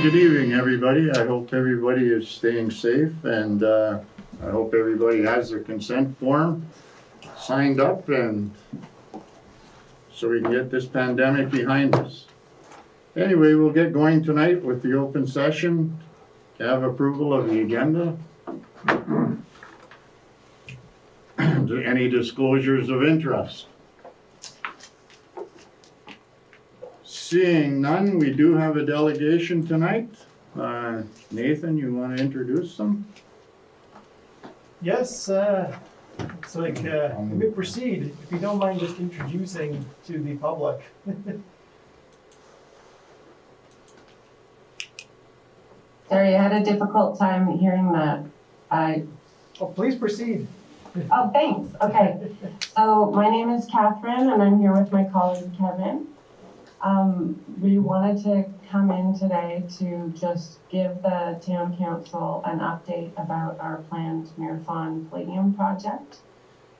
good evening, everybody. I hope everybody is staying safe, and I hope everybody has their consent form signed up, and so we can get this pandemic behind us. Anyway, we'll get going tonight with the open session. Have approval of the agenda. Any disclosures of interest? Seeing none, we do have a delegation tonight. Nathan, you want to introduce them? Yes, looks like we proceed. If you don't mind just introducing to the public. Sorry, I had a difficult time hearing that. Oh, please proceed. Oh, thanks. Okay. So my name is Catherine, and I'm here with my colleague Kevin. We wanted to come in today to just give the town council an update about our planned Marathon Palladium Project.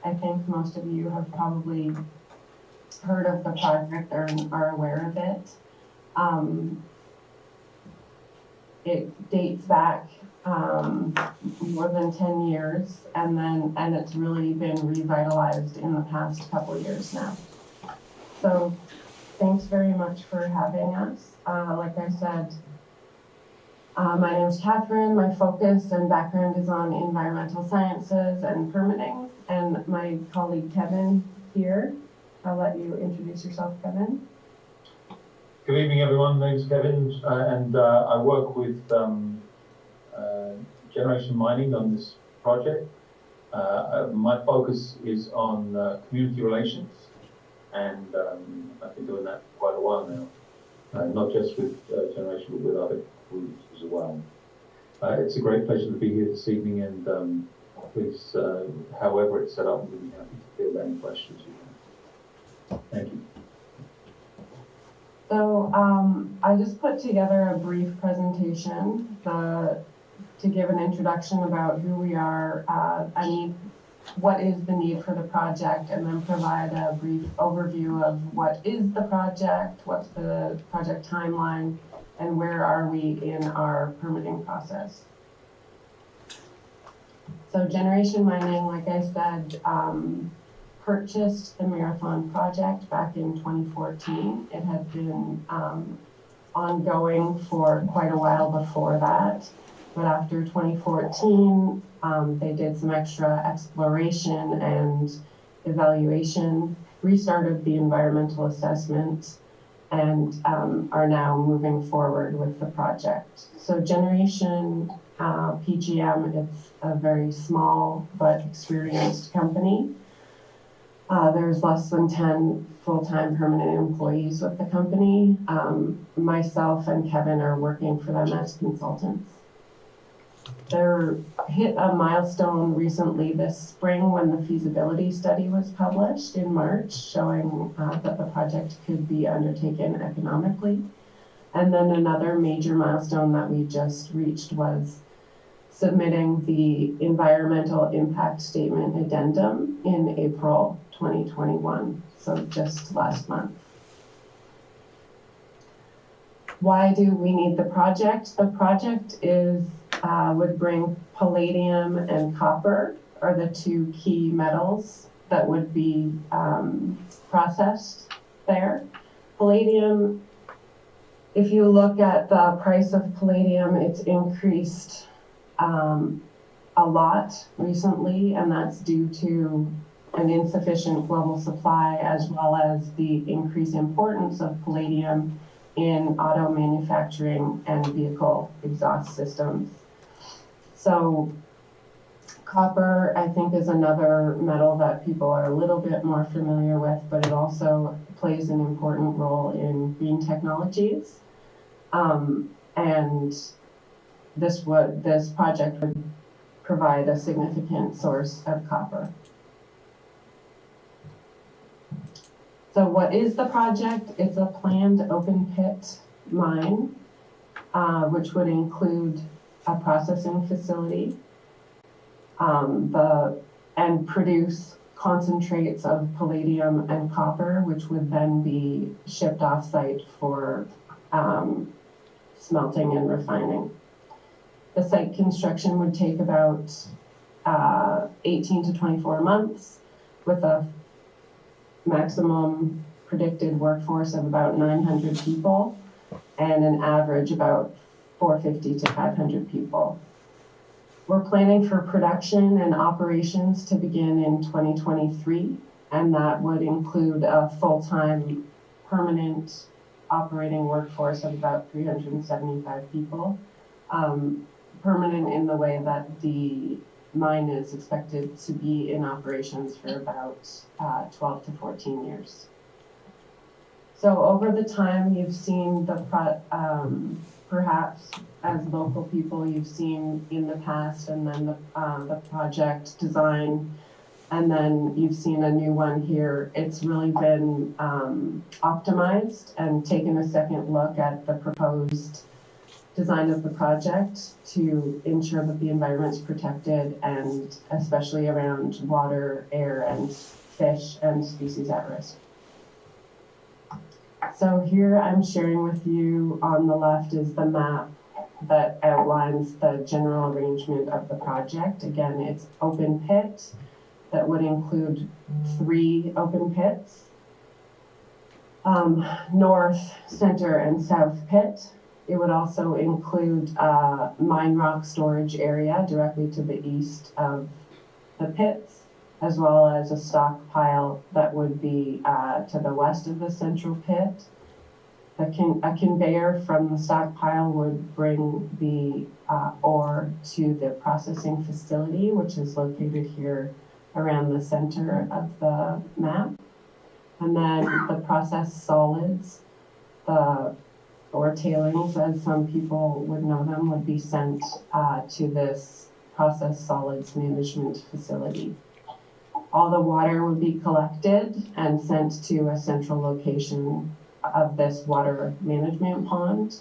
I think most of you have probably heard of the project or are aware of it. It dates back more than 10 years, and it's really been revitalized in the past couple of years now. So thanks very much for having us. Like I said, my name is Catherine. My focus and background is on environmental sciences and permitting, and my colleague Kevin here. I'll let you introduce yourself, Kevin. Good evening, everyone. My name is Kevin, and I work with Generation Mining on this project. My focus is on community relations, and I've been doing that for quite a while now, not just with Generation, but with other groups as well. It's a great pleasure to be here this evening, and please, however it's set up, I'm really happy to field any questions you have. Thank you. So I just put together a brief presentation to give an introduction about who we are, what is the need for the project, and then provide a brief overview of what is the project, what's the project timeline, and where are we in our permitting process. So Generation Mining, like I said, purchased the Marathon project back in 2014. It had been ongoing for quite a while before that. But after 2014, they did some extra exploration and evaluation, restarted the environmental assessment, and are now moving forward with the project. So Generation PGM, it's a very small but experienced company. There's less than 10 full-time permanent employees with the company. Myself and Kevin are working for them as consultants. They hit a milestone recently this spring when the feasibility study was published in March, showing that the project could be undertaken economically. And then another major milestone that we just reached was submitting the environmental impact statement addendum in April 2021, so just last month. Why do we need the project? The project would bring palladium and copper are the two key metals that would be processed there. Palladium, if you look at the price of palladium, it's increased a lot recently, and that's due to an insufficient global supply, as well as the increased importance of palladium in auto manufacturing and vehicle exhaust systems. So copper, I think, is another metal that people are a little bit more familiar with, but it also plays an important role in green technologies. And this project would provide a significant source of copper. So what is the project? It's a planned open pit mine, which would include a processing facility, and produce concentrates of palladium and copper, which would then be shipped off-site for smelting and refining. The site construction would take about 18 to 24 months with a maximum predicted workforce of about 900 people and an average about 450 to 500 people. We're planning for production and operations to begin in 2023, and that would include a full-time permanent operating workforce of about 375 people. Permanent in the way that the mine is expected to be in operations for about 12 to 14 years. So over the time, you've seen the perhaps as local people, you've seen in the past, and then the project design, and then you've seen a new one here. It's really been optimized and taken a second look at the proposed design of the project to ensure that the environment's protected, and especially around water, air, and fish and species at risk. So here I'm sharing with you on the left is the map that outlines the general arrangement of the project. Again, it's open pit that would include 3 open pits, north, center, and south pit. It would also include a mine rock storage area directly to the east of the pits, as well as a stockpile that would be to the west of the central pit. A conveyor from the stockpile would bring the ore to the processing facility, which is located here around the center of the map. And then the processed solids, or tailings, as some people would know them, would be sent to this processed solids management facility. All the water would be collected and sent to a central location of this water management pond.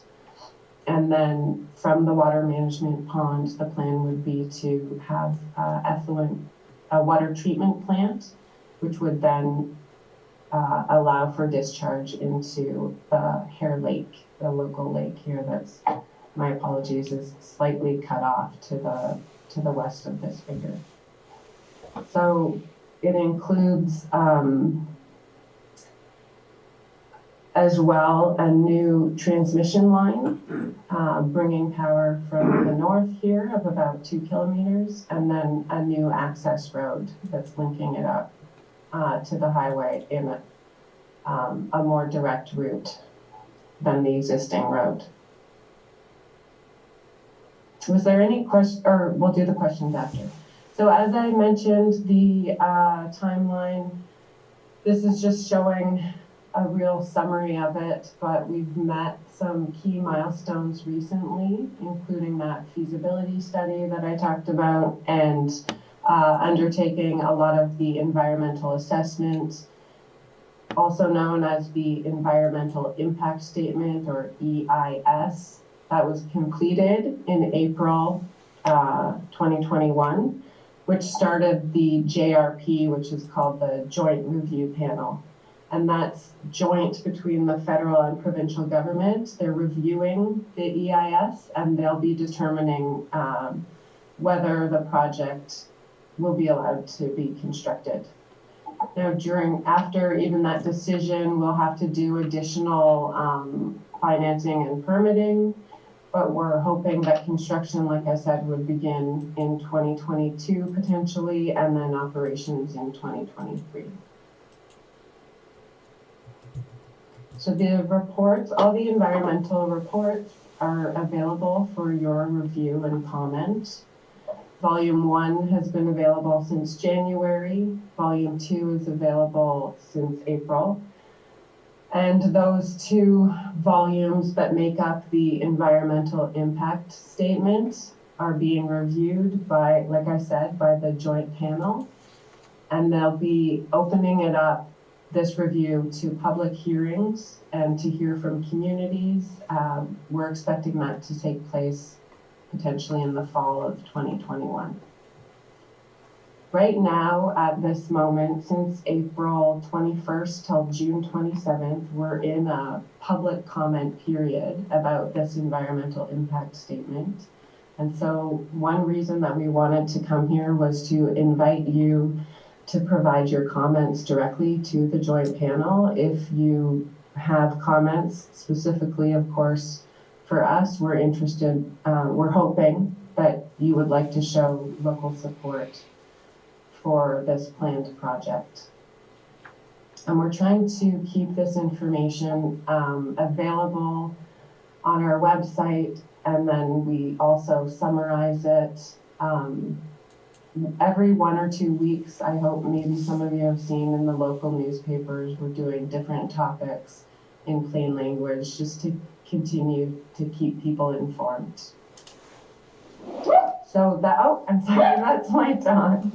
And then from the water management pond, the plan would be to have a water treatment plant, which would then allow for discharge into the Hare Lake, the local lake here that's, my apologies, is slightly cut off to the west of this figure. So it includes as well a new transmission line bringing power from the north here of about 2 kilometers, and then a new access road that's linking it up to the highway in a more direct route than the existing road. Was there any question, or we'll do the questions after. So as I mentioned, the timeline, this is just showing a real summary of it, but we've met some key milestones recently, including that feasibility study that I talked about, and undertaking a lot of the environmental assessment, also known as the Environmental Impact Statement, or EIS, that was completed in April 2021, which started the JRP, which is called the Joint Review Panel. And that's joint between the federal and provincial government. They're reviewing the EIS, and they'll be determining whether the project will be allowed to be constructed. Now, after even that decision, we'll have to do additional financing and permitting, but we're hoping that construction, like I said, would begin in 2022 potentially, and then operations in 2023. So the reports, all the environmental reports are available for your review and comment. Volume 1 has been available since January. Volume 2 is available since April. And those 2 volumes that make up the environmental impact statement are being reviewed by, like I said, by the joint panel. And they'll be opening it up, this review, to public hearings and to hear from communities. We're expecting that to take place potentially in the fall of 2021. Right now, at this moment, since April 21st till June 27th, we're in a public comment period about this environmental impact statement. And so one reason that we wanted to come here was to invite you to provide your comments directly to the joint panel. If you have comments specifically, of course, for us, we're interested, we're hoping that you would like to show local support for this planned project. And we're trying to keep this information available on our website, and then we also summarize it every 1 or 2 weeks. I hope maybe some of you have seen in the local newspapers, we're doing different topics in plain language just to continue to keep people informed. So that, oh, I'm sorry, that's my dog.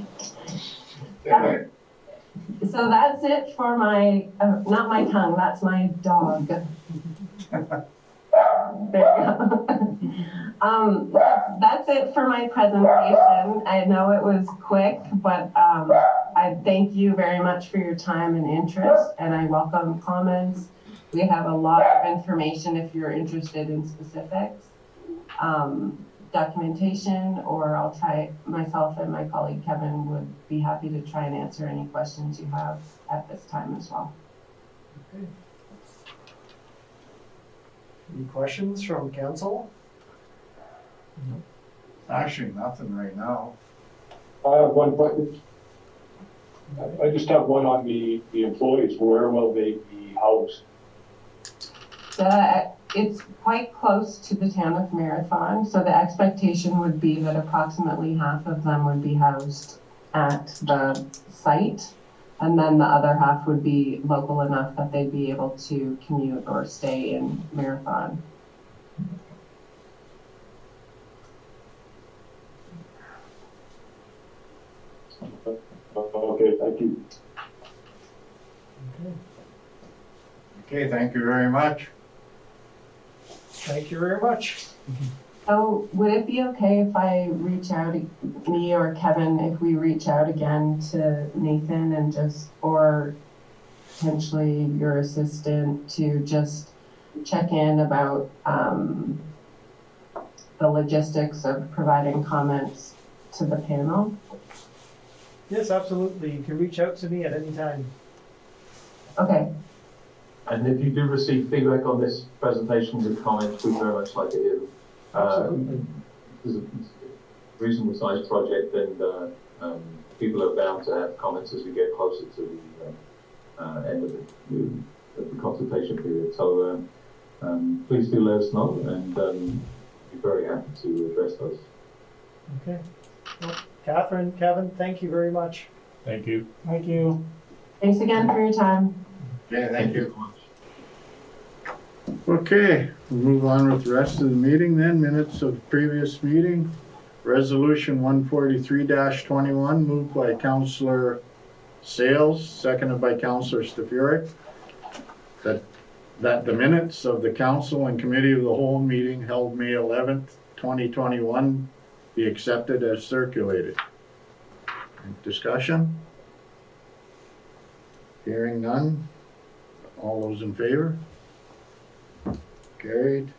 So that's it for my, not my tongue, that's my dog. There you go. That's it for my presentation. I know it was quick, but I thank you very much for your time and interest, and I welcome comments. We have a lot of information if you're interested in specifics. Documentation, or I'll try, myself and my colleague Kevin would be happy to try and answer any questions you have at this time as well. Okay. Any questions from council? Actually, nothing right now. I have one question. I just have one on the employees. Where will they be housed? It's quite close to the town of Marathon, so the expectation would be that approximately half of them would be housed at the site, and then the other half would be local enough that they'd be able to commute or stay in Marathon. Okay, thank you. Okay. Okay, thank you very much. Thank you very much. So would it be okay if I reach out, me or Kevin, if we reach out again to Nathan and just, or potentially your assistant, to just check in about the logistics of providing comments to the panel? Yes, absolutely. You can reach out to me at any time. Okay. And if you do receive feedback on this presentation with comments, we'd very much like to hear them. Absolutely. It's a reasonable sized project, and people are bound to have comments as we get closer to the end of the consultation period. So please do let us know, and we'd be very happy to address those. Okay. Well, Catherine, Kevin, thank you very much. Thank you. Thank you. Thanks again for your time. Okay, thank you. so much. Okay, we'll move on with the rest of the meeting then. Minutes of the previous meeting. Resolution 143-21, moved by Councillor Sales, seconded by Councillor Stafuric, that the minutes of the council and committee of the whole meeting held May 11th, 2021 be accepted as circulated. Discussion? Hearing none. All those in favor? Carried.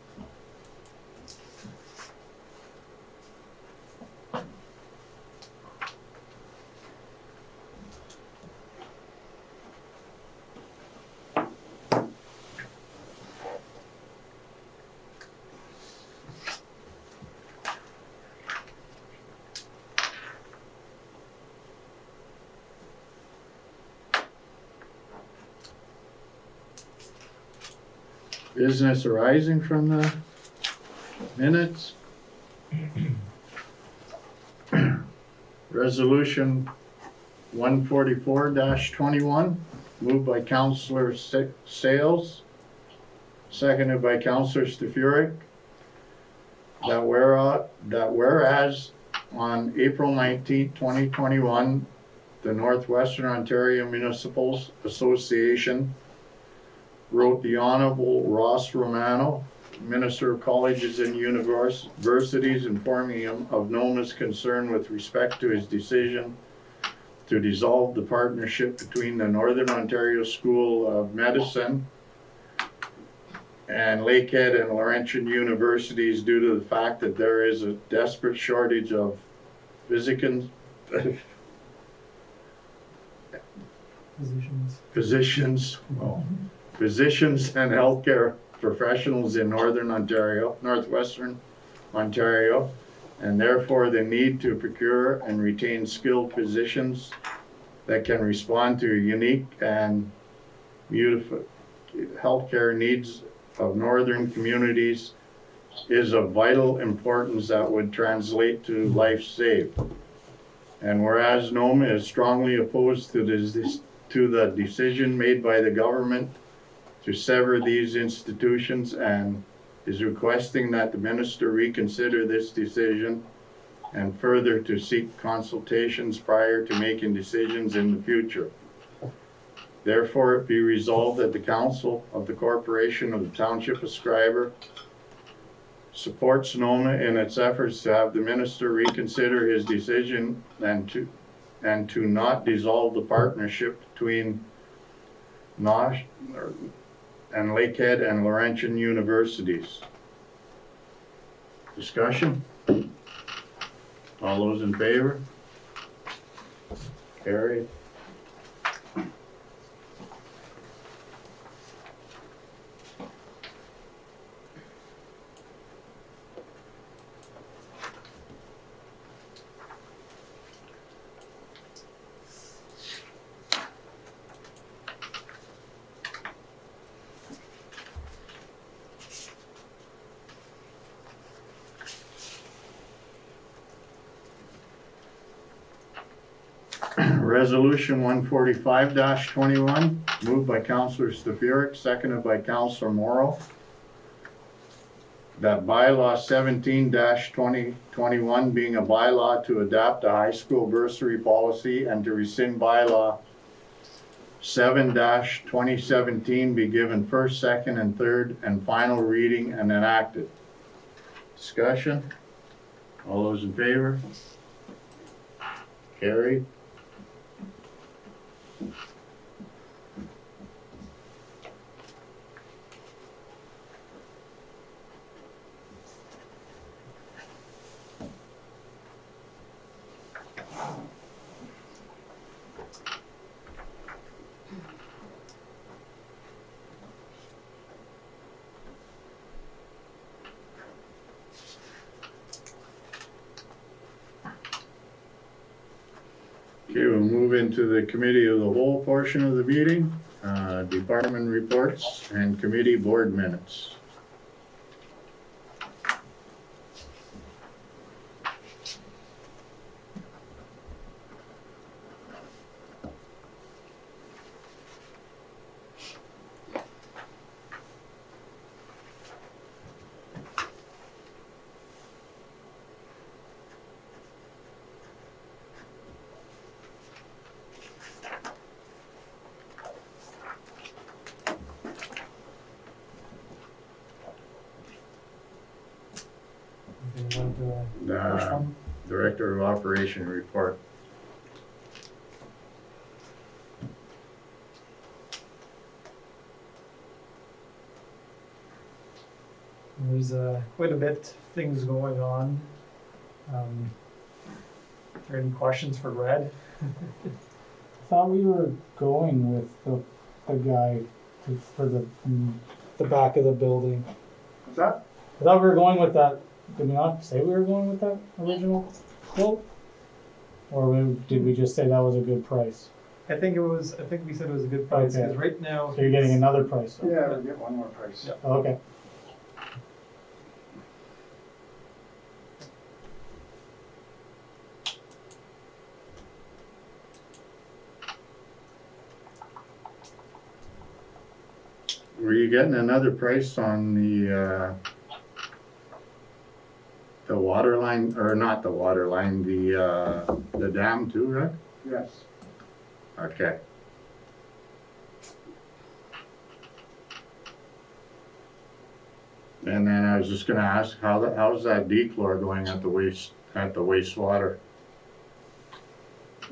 Business arising from the minutes. Resolution 144-21, moved by Councillor Sales, seconded by Councillor Stafuric, that whereas on April 19, 2021, the Northwestern Ontario Municipal Association wrote the Honorable Ross Romano, Minister of Colleges and Universities, informing him of NOMA's concern with respect to his decision to dissolve the partnership between the Northern Ontario School of Medicine and Lakehead and Laurentian universities due to the fact that there is a desperate shortage of physicians and healthcare professionals in northwestern Ontario, and therefore the need to procure and retain skilled physicians that can respond to unique and beautiful healthcare needs of northern communities is of vital importance that would translate to life saved. And whereas NOMA is strongly opposed to the decision made by the government to sever these institutions and is requesting that the minister reconsider this decision and further to seek consultations prior to making decisions in the future. Therefore, it be resolved that the Council of the Corporation of the Township of Schreiber supports NOMA in its efforts to have the minister reconsider his decision and to not dissolve the partnership between NOSH and Lakehead and Laurentian universities. Discussion? All those in favor? Carried. Resolution 145-21, moved by Councillor Stefurek, seconded by Councillor Morrow, that bylaw 17-2021 being a bylaw to adopt a high school bursary policy and to rescind bylaw 7-2017 be given first, second, and third and final reading and enacted. Discussion? All those in favor? Carried. Okay, we'll move into the committee of the whole portion of the meeting, department reports and committee board minutes. Director of Operation report. There's quite a bit of things going on. Are there any questions for Red? I thought we were going with the guy for the back of the building. What's that? I thought we were going with that. Did we not say we were going with that original quote? Or did we just say that was a good price? I think we said it was a good price because Okay. right now. So you're getting another price? Yeah, we'll get one more price. Yeah. Oh, okay. Were you getting another price on the water line, or not the water line, the dam too, right? Yes. Okay. And then I was just gonna ask, how's that dechlor going at the wastewater?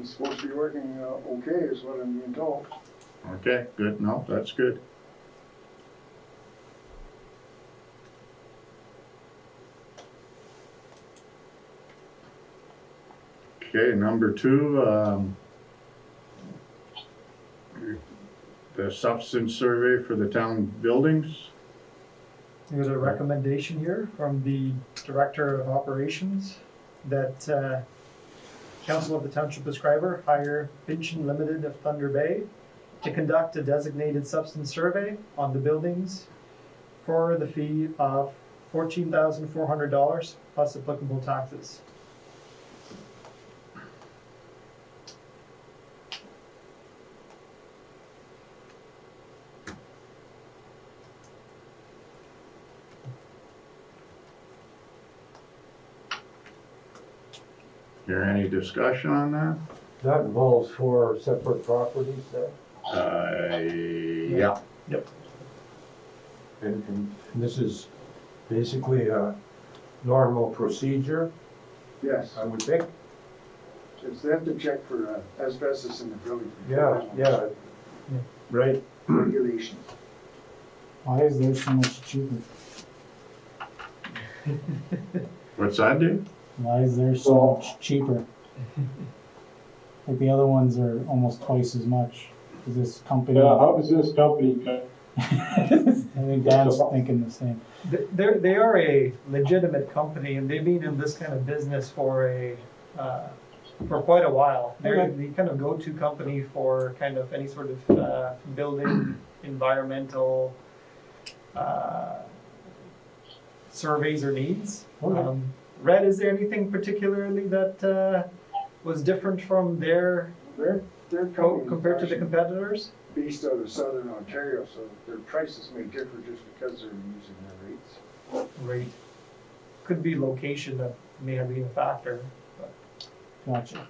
it's supposed to be working okay, is what I'm being told. Okay, good, no, that's good. Okay, number 2, the substance survey for the town buildings. There's a recommendation here from the Director of Operations that Council of the Township of Schreiber hire Finch Limited of Thunder Bay to conduct a designated substance survey on the buildings for the fee of $14,400 plus applicable taxes. Is there any discussion on that? That involves 4 separate properties there. Yeah. And this is basically a normal procedure, Yes, I would think. it's them to check for asbestos in the building. Yeah, right. Regulations. Why is theirs so much cheaper? What's that do? Why is theirs so much cheaper? Like the other ones are almost twice as much. Is this company? Yeah, how does this company, I think Dan's thinking the same. They are a legitimate company, and they've been in this kind of business for quite a while. They're Okay. the kind of go-to company for kind of any sort of building, environmental surveys or needs. Okay. Red, is there anything particularly that was different from their Their company compared to the competitors? based out of Southern Ontario, so their prices may differ just because they're using their rates. Right. Could be location that may have been a factor. But. Gotcha.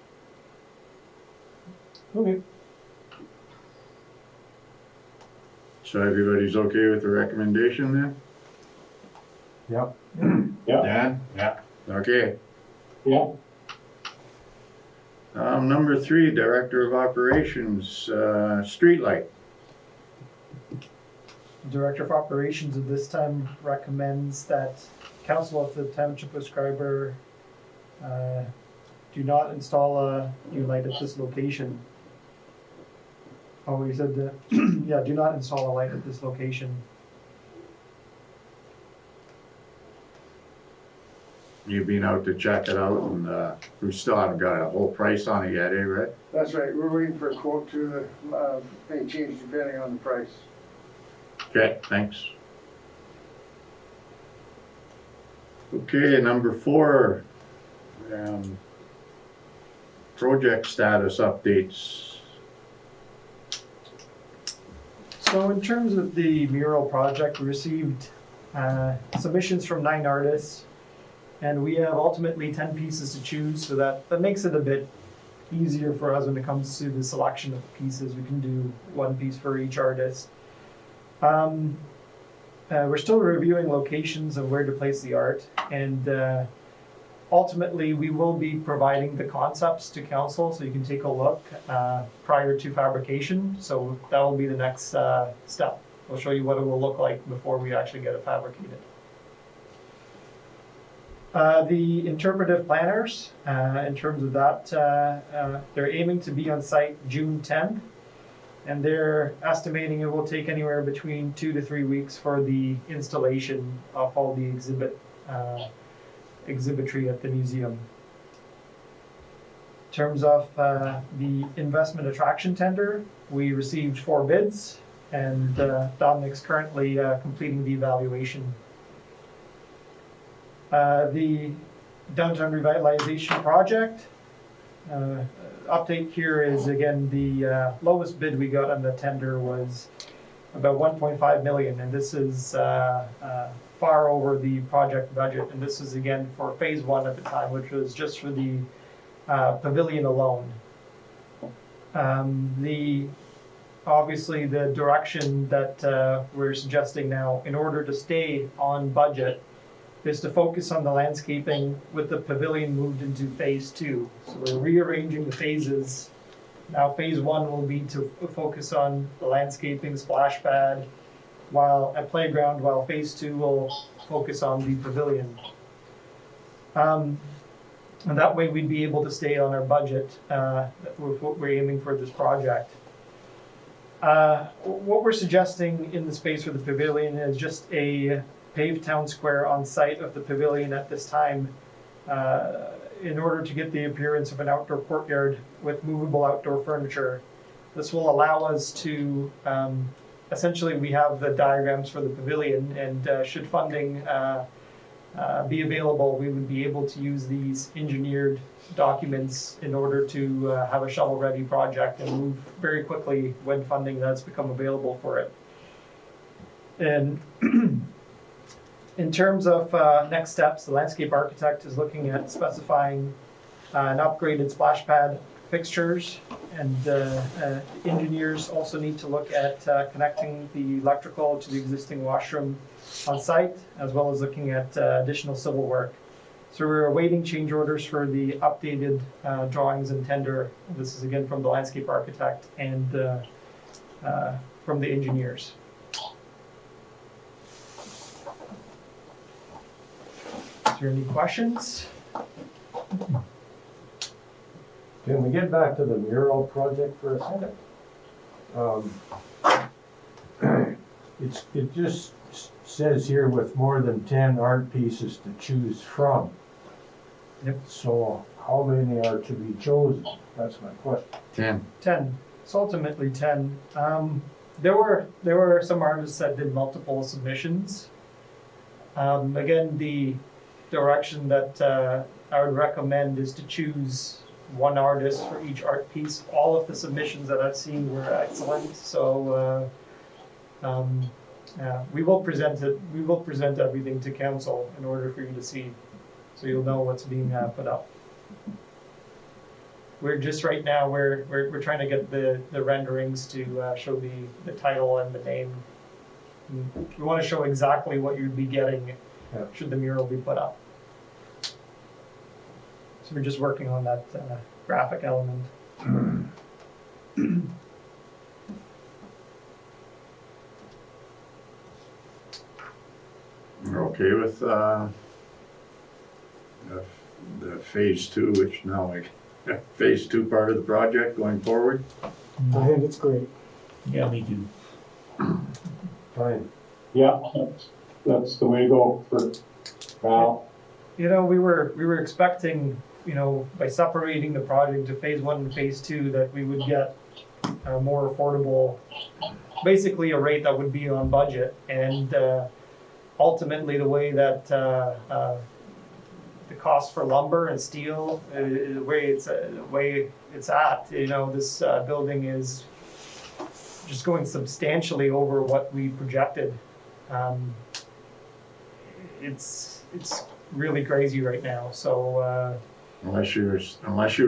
Okay. So everybody's okay with the recommendation then? Yep. Yeah. Dan? Yeah. Okay. yeah, Number 3, Director of Operations, streetlight. Director of Operations at this time recommends that Council of the Township of Schreiber do not install a new light at this location. Oh, he said that, yeah, do not install a light at this location. You've been out to check it out, and we still haven't got a whole price on it yet, eh, Red? That's right, we're waiting for a quote to, may change depending on the price. Okay, thanks. Okay, number 4, project status updates. So in terms of the mural project, we received submissions from 9 artists, and we have ultimately 10 pieces to choose, so that makes it a bit easier for us when it comes to the selection of pieces. We can do 1 piece for each artist. We're still reviewing locations of where to place the art, and ultimately we will be providing the concepts to council so you can take a look prior to fabrication. So that will be the next step. We'll show you what it will look like before we actually get it fabricated. The interpretive planners, in terms of that, they're aiming to be on site June 10th, and they're estimating it will take anywhere between 2 to 3 weeks for the installation of all the exhibitry at the museum. In terms of the investment attraction tender, we received 4 bids, and Dominic's currently completing the evaluation. The Downtown Revitalization Project, update here is, again, the lowest bid we got on the tender was about 1.5 million, and this is far over the project budget, and this is again for phase 1 at the time, which was just for the pavilion alone. Obviously the direction that we're suggesting now, in order to stay on budget, is to focus on the landscaping with the pavilion moved into phase 2. So we're rearranging the phases. Now phase 1 will be to focus on the landscaping splash pad while phase 2 will focus on the pavilion. And that way we'd be able to stay on our budget with what we're aiming for this project. What we're suggesting in the space for the pavilion is just a paved town square on site of the pavilion at this time in order to get the appearance of an outdoor courtyard with movable outdoor furniture. This will allow us to, essentially we have the diagrams for the pavilion, and should funding be available, we would be able to use these engineered documents in order to have a shovel-ready project and move very quickly when funding does become available for it. And in terms of next steps, the landscape architect is looking at specifying an upgraded splash pad fixtures, and engineers also need to look at connecting the electrical to the existing washroom on site, as well as looking at additional civil work. So we're awaiting change orders for the updated drawings and tender. This is again from the landscape architect and from the engineers. Is there any questions? Can we get back to the mural project for a second? It just says here with more than 10 art pieces to choose from. Yep. So how many are to be chosen? That's my question. 10. It's ultimately 10. There were some artists that did multiple submissions. Again, the direction that I would recommend is to choose one artist for each art piece. All of the submissions that I've seen were excellent. So we will present it. We will present everything to council in order for you to see, so you'll know what's being put up. We're just right now we're trying to get the renderings to show the title and the name. We want to show exactly what you'd be getting should the mural be put up. So we're just working on that graphic element. We're okay with the phase 2, which now phase 2 part of the project going forward. I think it's great. Yeah, me too. Fine. Yeah, that's the way to go for now. You know, we were expecting, you know, by separating the project to phase 1 and phase 2, that we would get a more affordable, basically a rate that would be on budget. And ultimately, the way that the cost for lumber and steel, the way it's at, you know, this building is just going substantially over what we projected. It's really crazy right now. So Unless you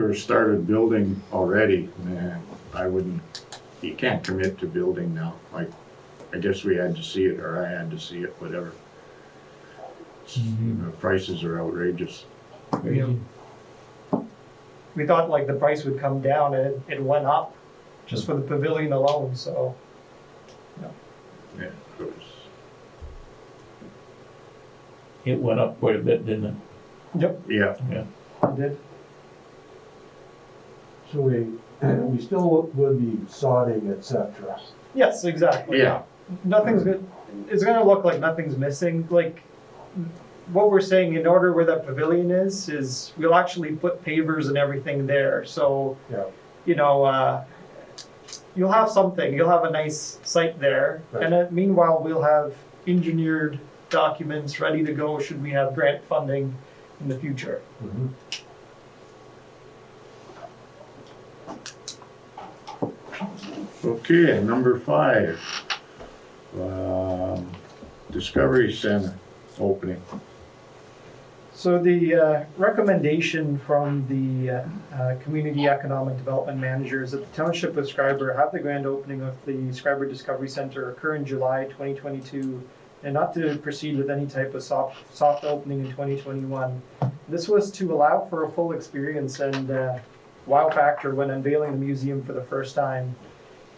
were started building already, man, I wouldn't. You can't commit to building now. Like, I guess we had to see it, or I had to see it, whatever. The prices are outrageous. you know, we thought like the price would come down, and it went up just for the pavilion alone. So Yeah, it was. It went up quite a bit, didn't it? yep, Yeah, it did. So we still would be sodding, etc. Yes, exactly. yeah. Nothing's good. It's gonna look like nothing's missing. Like what we're saying, in order where that pavilion is we'll actually put pavers and everything there. So Yeah. you know, you'll have something. You'll have a nice site there, Right. and then, meanwhile we'll have engineered documents ready to go should we have grant funding in the future. Mm-hmm. Okay, number 5. Discovery Center opening. So the recommendation from the Community Economic Development Manager is that the Township of Schreiber have the grand opening of the Schreiber Discovery Center occur in July 2022 and not to proceed with any type of soft opening in 2021. This was to allow for a full experience and wow factor when unveiling the museum for the first time.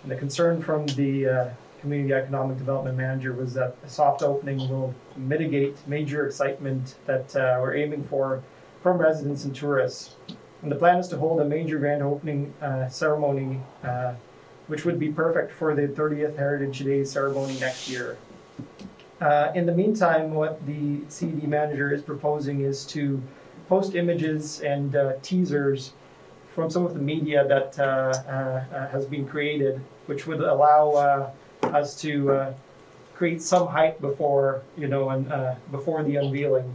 And the concern from the Community Economic Development Manager was that a soft opening will mitigate major excitement that we're aiming for from residents and tourists. And the plan is to hold a major grand opening ceremony, which would be perfect for the 30th Heritage Day ceremony next year. In the meantime, what the CD manager is proposing is to post images and teasers from some of the media that has been created, which would allow us to create some hype before, before the unveiling.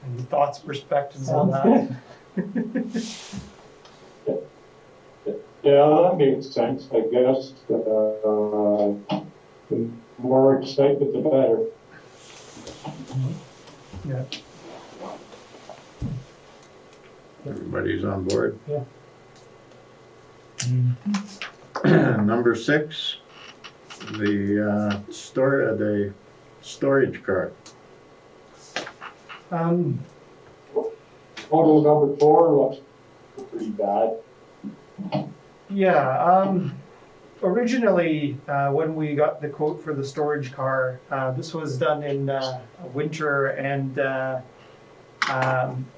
Any thoughts, perspectives on that? Yeah, that makes sense, I guess. The more excitement, the better. Yeah. Everybody's on board. Yeah. Number 6, the storage cart. Photo number 4 looks pretty bad. Yeah, originally, when we got the quote for the storage car, this was done in winter, and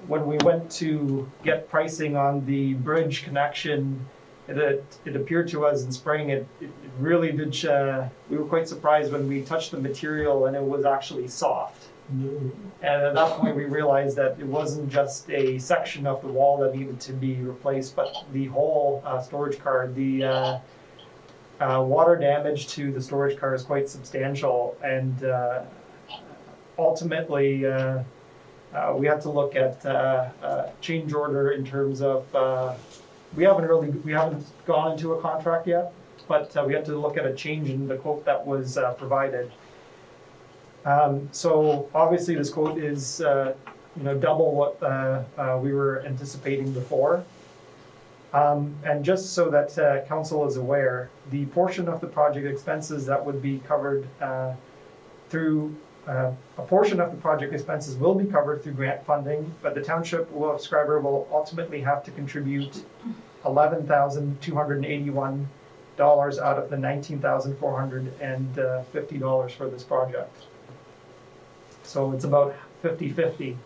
when we went to get pricing on the bridge connection, it appeared to us in spring, it really did, we were quite surprised when we touched the material and it was actually soft. And at that point, we realized that it wasn't just a section of the wall that needed to be replaced, but the whole storage car. The water damage to the storage car is quite substantial, and ultimately, we have to look at change order in terms of. We haven't gone into a contract yet, but we have to look at a change in the quote that was provided. So obviously this quote is, double what we were anticipating before. And just so that council is aware, the portion of the project expenses that would be covered through, a portion of the project expenses will be covered through grant funding, but the township of Schreiber will ultimately have to contribute $11,281 out of the $19,450 for this project. So it's about 50-50.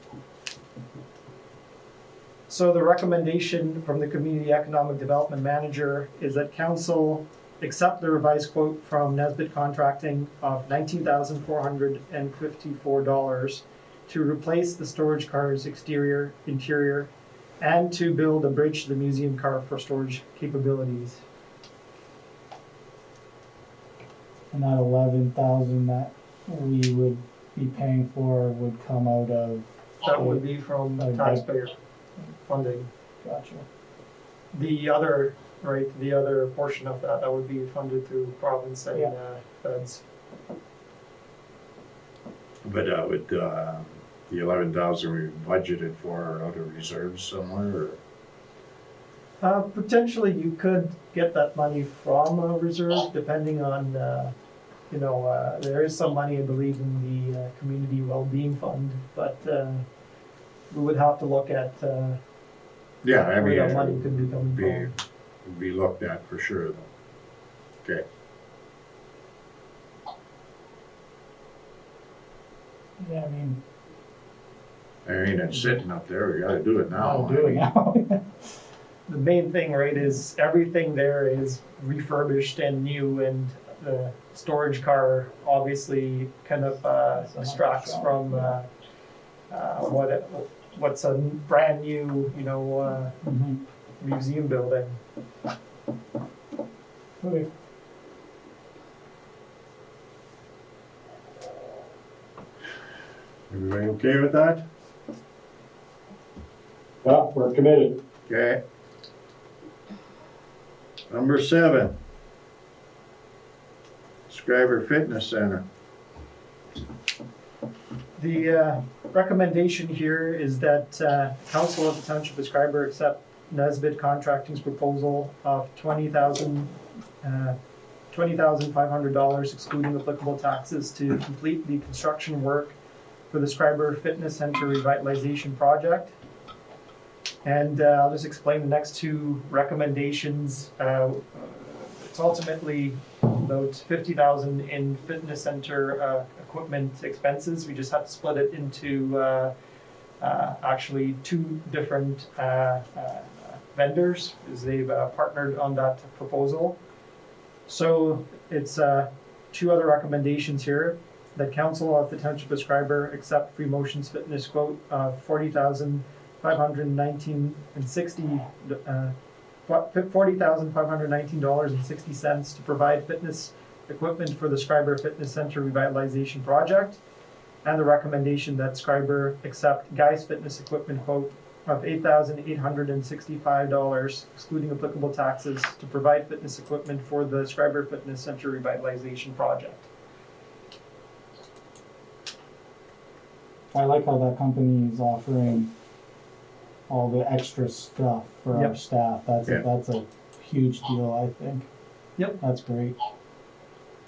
So the recommendation from the Community Economic Development Manager is that council accept the revised quote from Nesbitt Contracting of $19,454 to replace the storage car's exterior, interior, and to build a bridge to the museum car for storage capabilities. And that 11,000 that we would be paying for would come out of. That would be from taxpayer funding. Gotcha. The other portion of that would be funded through province and feds. But with the 11,000 we budgeted for out of reserves somewhere, or? Potentially you could get that money from a reserve, depending on, there is some money, I believe, in the community well-being fund, but we would have to look at Yeah, I mean, where that money could be coming from. Be looked at for sure, though. Okay. Yeah, I mean, it's sitting up there, we gotta do it now. I'll do it now. The main thing, right, is everything there is refurbished and new, and the storage car obviously kind of distracts from what's a brand new, museum building. Okay. Everybody okay with that? Yeah, we're committed. Okay. Number 7. Schreiber Fitness Center. The recommendation here is that Council of the Township of Schreiber accept Nesbitt Contracting's proposal of $20,000 $20,500 excluding applicable taxes to complete the construction work for the Schreiber Fitness Center Revitalization Project. And I'll just explain the next two recommendations. It's ultimately about $50,000 in fitness center equipment expenses. We just have to split it into actually two different vendors, as they've partnered on that proposal. So it's two other recommendations here. That council of the Township of Schreiber accept Free Motion's fitness quote of $40,519.60 to provide fitness equipment for the Schreiber Fitness Center Revitalization Project, and the recommendation that Schreiber accept Guy's fitness equipment quote of $8,865, excluding applicable taxes, to provide fitness equipment for the Schreiber Fitness Center Revitalization Project. I like how that company is offering all the extra stuff for our staff. That's a huge deal, I think. Yep. That's great.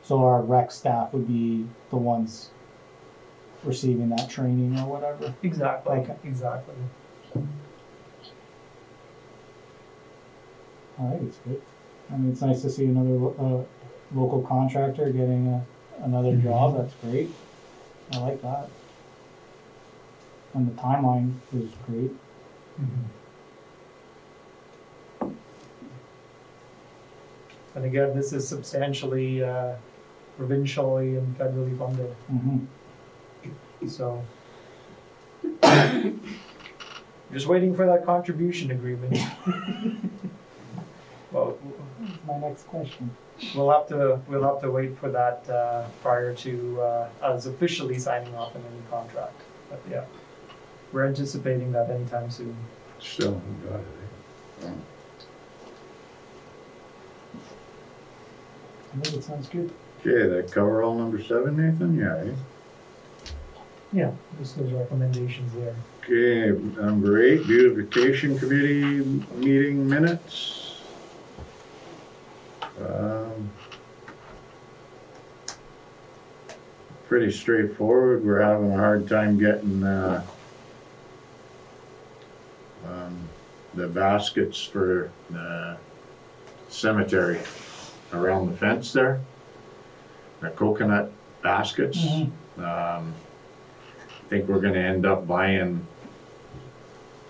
So our rec staff would be the ones receiving that training or whatever. Exactly. Okay. Exactly. I think it's good. I mean, it's nice to see another local contractor getting another job. That's great. I like that. And the timeline is great. And again, this is substantially provincially and federally funded. So just waiting for that contribution agreement. Well, My next question. we'll have to wait for that prior to us officially signing off on any contract. But yeah, we're anticipating that anytime soon. Still haven't got it. I think it sounds good. Okay, that cover all number 7, Nathan? Yeah, eh? Yeah, just those recommendations there. Okay, number 8, Beautification Committee meeting minutes. Pretty straightforward. We're having a hard time getting the baskets for the cemetery around the fence there. The coconut baskets. I think we're gonna end up buying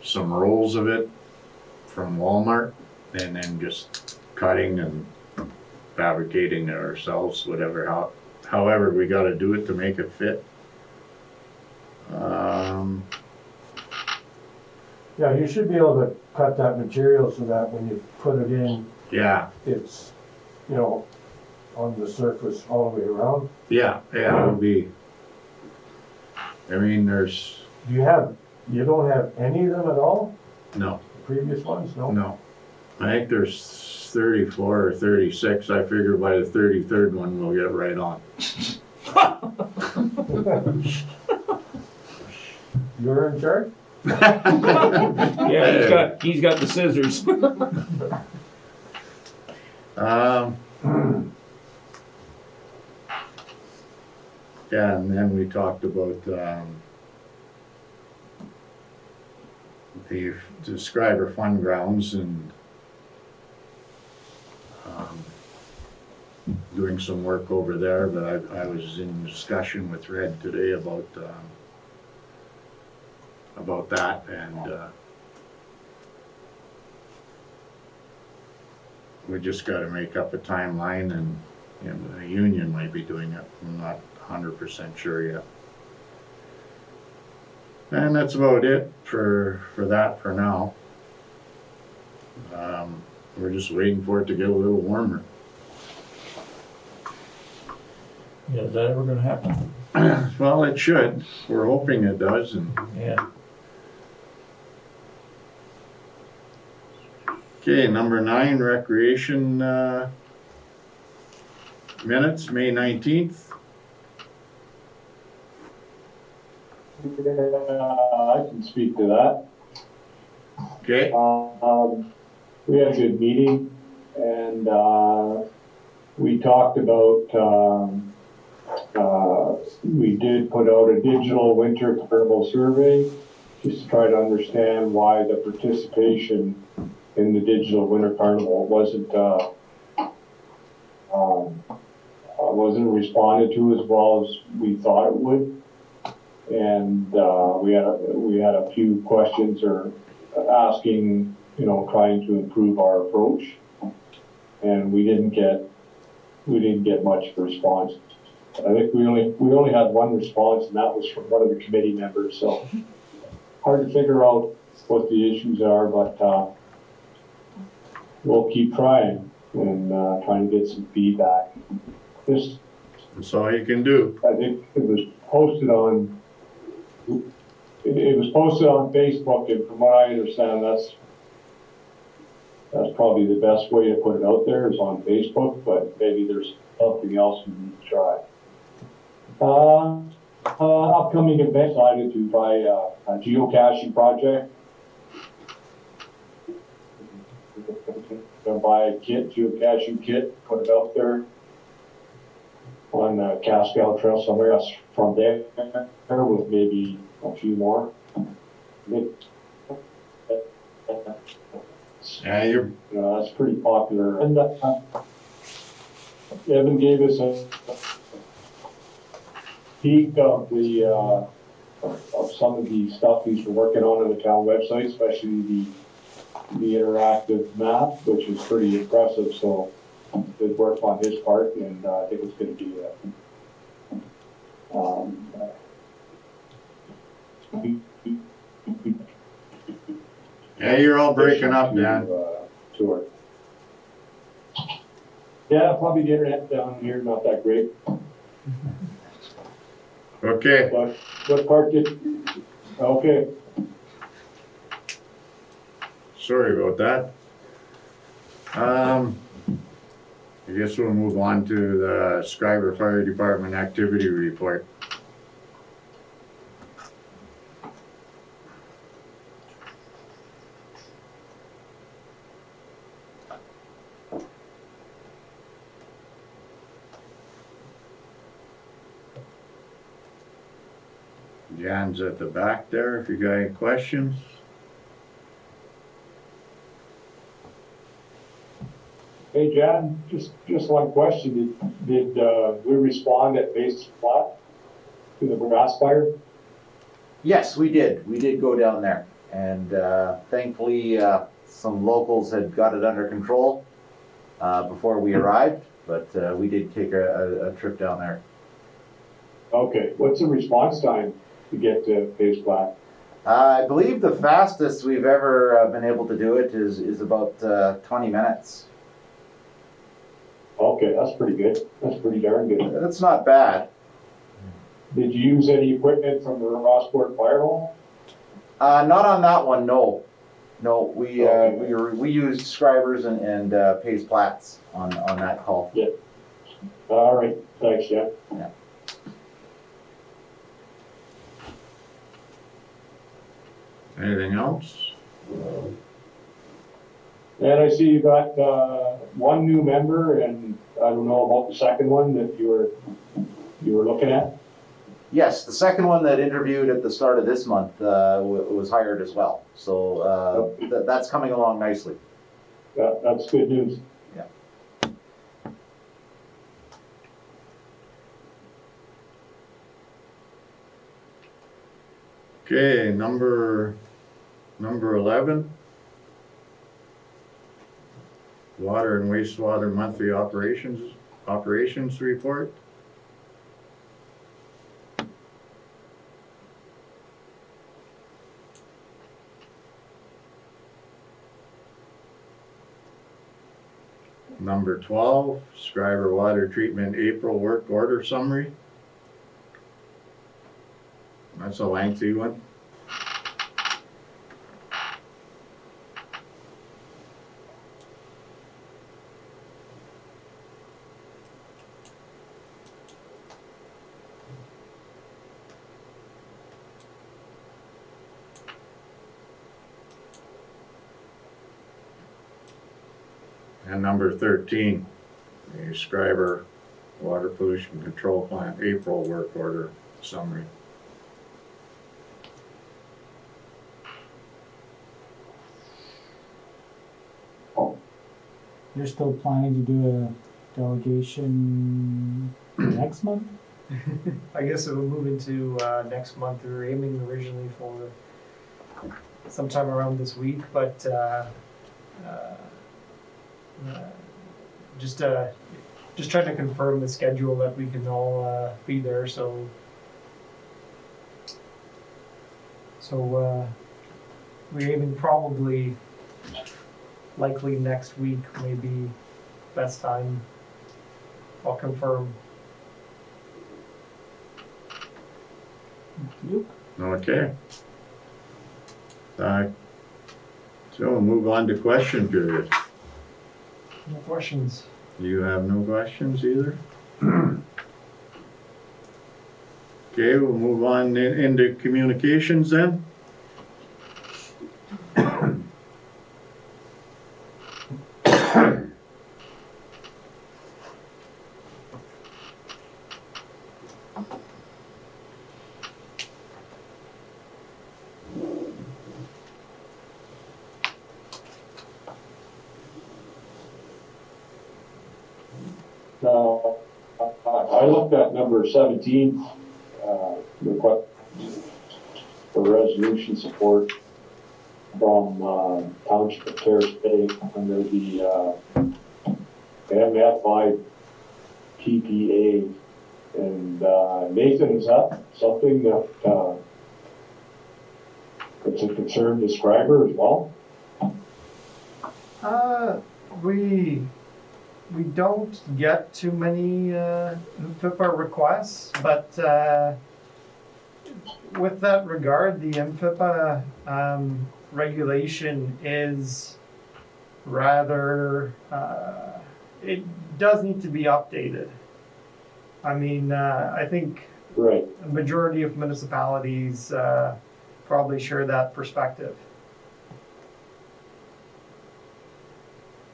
some rolls of it from Walmart and then just cutting and fabricating it ourselves, however we gotta do it to make it fit. Yeah, you should be able to cut that material so that when you put it in, Yeah, it's, you know, on the surface all the way around. yeah, it'll be, I mean, there's, You don't have any of them at all? no, The previous ones, no? no. I think there's 34 or 36. I figure by the 33rd one we'll get right on. You're in charge? Yeah, he's got the scissors. Yeah, and then we talked about the Schreiber Fun Grounds and doing some work over there, but I was in discussion with Red today about that, and we just got to make up a timeline, and the union might be doing it. I'm not 100% sure yet. And that's about it for that for now. We're just waiting for it to get a little warmer. Yeah, is that ever gonna happen? Well, it should. We're hoping it does. And Yeah. okay, number 9, recreation minutes, May 19th. I can speak to that. Okay. We had a good meeting, and we talked about, we did put out a digital winter carnival survey just to try to understand why the participation in the digital winter carnival wasn't responded to as well as we thought it would. And we had a few questions or asking, trying to improve our approach, and we didn't get much response. I think we only had one response, and that was from one of the committee members. So hard to figure out what the issues are, but we'll keep trying and trying to get some feedback. That's all you can do. I think it was posted on. It was posted on Facebook, and from what I understand, that's probably the best way to put it out there is on Facebook. But maybe there's something else we need to try. Upcoming events, I decided to try a geocaching project. Gonna buy a geocaching kit, put it out there on the Cascade Trail somewhere else from there with maybe a few more. Yeah, that's pretty popular. And Evan gave us a peek of the of some of the stuff he's been working on the town website, especially the interactive map, which is pretty impressive. So good work on his part, and I think it's going to be yeah, you're all breaking up, Dan. Tour. Yeah, probably the internet down here not that great. Okay. But what part did? Okay. Sorry about that. I guess we'll move on to the Schreiber Fire Department activity report. Jan's at the back there if you got any questions. Hey, Jan, just one question. Did we respond at base flat to the grass fire? Yes, we did. We did go down there, and thankfully some locals had got it under control before we arrived, but we did take a trip down there. Okay, what's the response time to get to base flat? I believe the fastest we've ever been able to do it is about 20 minutes. Okay, that's pretty good. That's pretty darn good. That's not bad. Did you use any equipment from the Rossport Fire Hall? Not on that one, no. No, we Okay. we used Schreibers and Pace Plats on that call. Yeah. All right, thanks, Jan. Yeah. Anything else? And I see you got one new member, and I don't know about the second one that you were looking at. Yes, the second one that interviewed at the start of this month was hired as well. So that's coming along nicely. That's good news. Yeah. Okay, number 11. Water and wastewater monthly operations report. Number 12, Schreiber Water Treatment April Work Order Summary. That's a lengthy one. And number 13, the Schreiber Water Pollution Control Plant April work order summary. You're still planning to do a delegation next month? I guess it will move into next month. We were aiming originally for sometime around this week, but just trying to confirm the schedule that we can all be there. So we're aiming probably likely next week, maybe best time. I'll confirm. Yep. Okay. So we'll move on to question period. No questions. You have no questions either? Okay, we'll move on into communications then. I looked at number 17, request for resolution support from Township of Terrace Bay under the MFI PPA. And Nathan, is that something that it's a concern to Schreiber as well? We don't get too many MFIPA requests, but with that regard, the MFIPA regulation is rather, it does need to be updated. I mean, I think Right. a majority of municipalities probably share that perspective.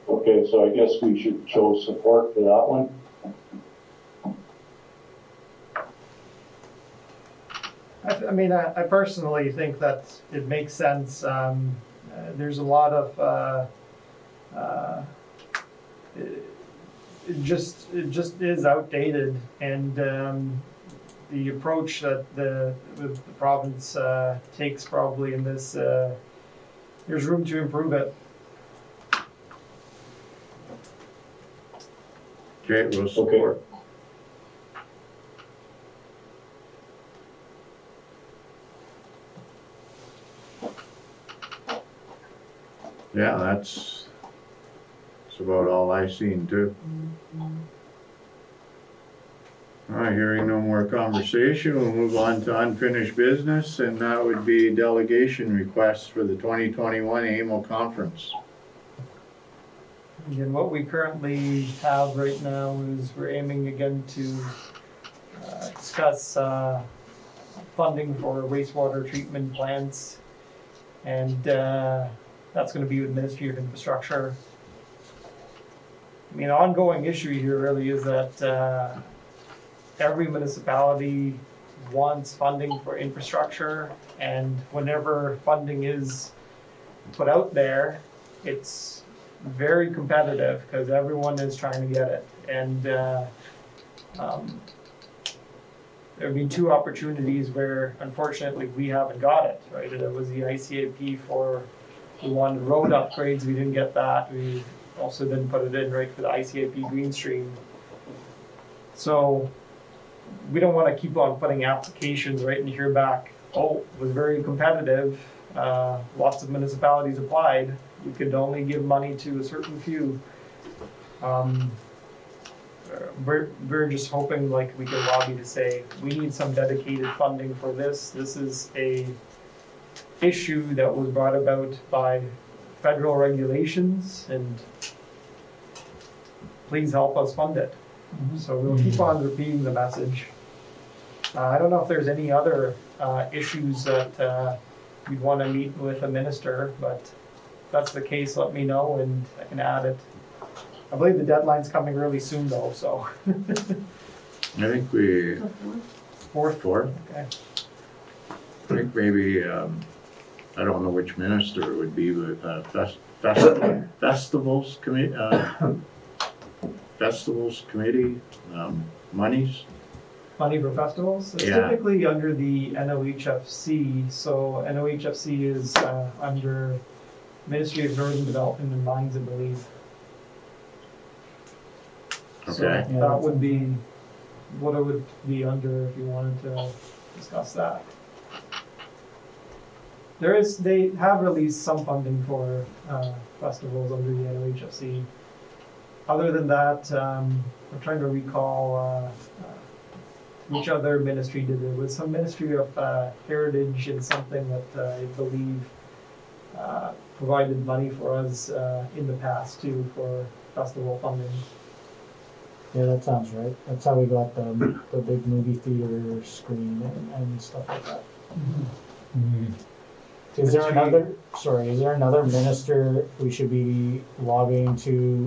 Okay, so I guess we should show support for that one. I personally think that it makes sense. There's a lot of it just is outdated, and the approach that the province takes probably in this, there's room to improve it. Okay, we'll support. Yeah, that's about all I seen too. All right, hearing no more conversation, we'll move on to unfinished business, and that would be delegation requests for the 2021 AMO conference. Again, what we currently have right now is we're aiming again to discuss funding for wastewater treatment plants, and that's going to be with Ministry of Infrastructure. I mean, an ongoing issue here really is that every municipality wants funding for infrastructure, and whenever funding is put out there, it's very competitive because everyone is trying to get it. And there've been two opportunities where unfortunately we haven't got it, right? It was the ICAP for the one road upgrades, we didn't get that. We also didn't put it in right for the ICAP Green Stream. So we don't want to keep on putting applications right and hear back, oh, it was very competitive, lots of municipalities applied, we could only give money to a certain few. We're just hoping like we can lobby to say, we need some dedicated funding for this. This is a issue that was brought about by federal regulations, and please help us fund it. So we'll keep on repeating the message. I don't know if there's any other issues that you'd want to meet with a minister, but if that's the case, let me know and I can add it. I believe the deadline's coming really soon though, so. I think we, Fourth, fourth, okay. I think maybe, I don't know which minister it would be, but, festivals committee, monies. Money for festivals, it's Yeah. typically under the NOHFC, so NOHFC is, under Ministry of Northern Development and Mines, I believe. So Okay. that would be what it would be under if you wanted to discuss that. They have released some funding for festivals under the NOHFC. Other than that, I'm trying to recall which other ministry did it. It was some Ministry of Heritage and something that I believe provided money for us in the past too for festival funding. Yeah, that sounds right. That's how we got the big movie theater screen and stuff like that. Is there another minister we should be lobbying to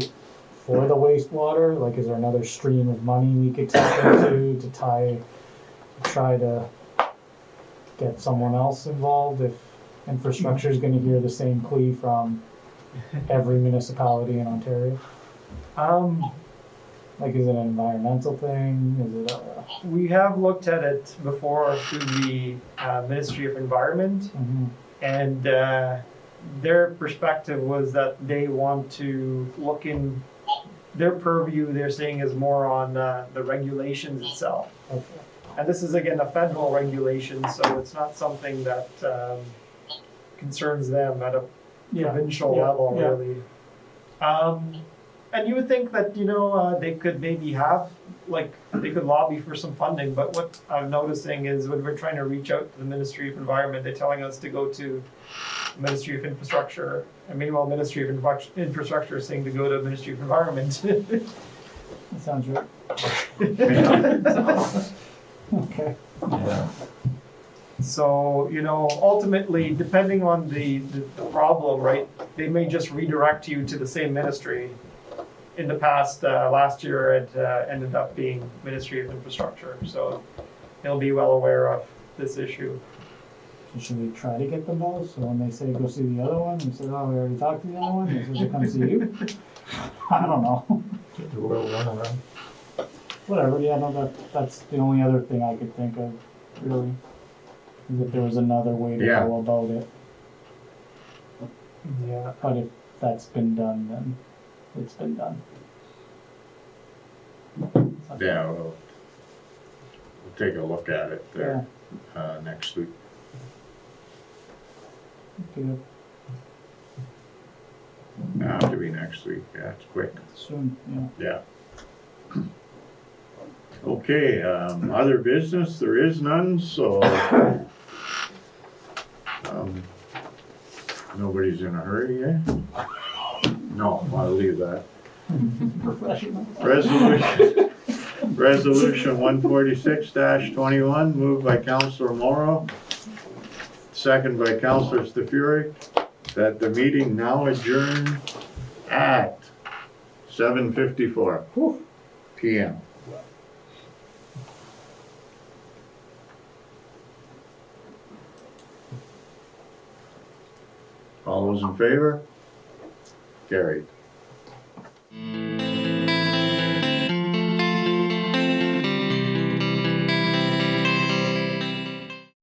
for the wastewater? Like, is there another stream of money we could tap into to try to get someone else involved if infrastructure is going to hear the same plea from every municipality in Ontario? Like, is it an environmental thing? Is it We have looked at it before through the Ministry of Environment, and their perspective was that they want to look in their purview. They're saying is more on the regulations itself. okay. And this is again a federal regulation, so it's not something that concerns them at a provincial level, really. And you would think that, they could maybe have, they could lobby for some funding, but what I'm noticing is when we're trying to reach out to the Ministry of Environment, they're telling us to go to the Ministry of Infrastructure. And meanwhile, Ministry of Infrastructure is saying to go to Ministry of Environment. That sounds right. Okay. Yeah. So, ultimately, depending on the problem, right, they may just redirect you to the same ministry. In the past, last year, it ended up being Ministry of Infrastructure, so they'll be well aware of this issue. So should we try to get them both? So when they say go see the other one, we say, oh, we already talked to the other one. They said to come see you. I don't know. Get the world run around. Whatever. Yeah, no, that's the only other thing I could think of, really, is if there was another way to go about it. Yeah. But if that's been done, then it's been done. Yeah, we'll take a look at it there next week. Good. Have to be next week. Yeah, it's quick. Soon. Yeah. Yeah. Okay, other business, there is none, so nobody's in a hurry, eh? No, I'll leave that. Professional. Resolution 146-21, moved by Councillor Morrow, second by Councillor Stafuri, that the meeting now adjourn at 7:54 p.m. All those in favor? Carried.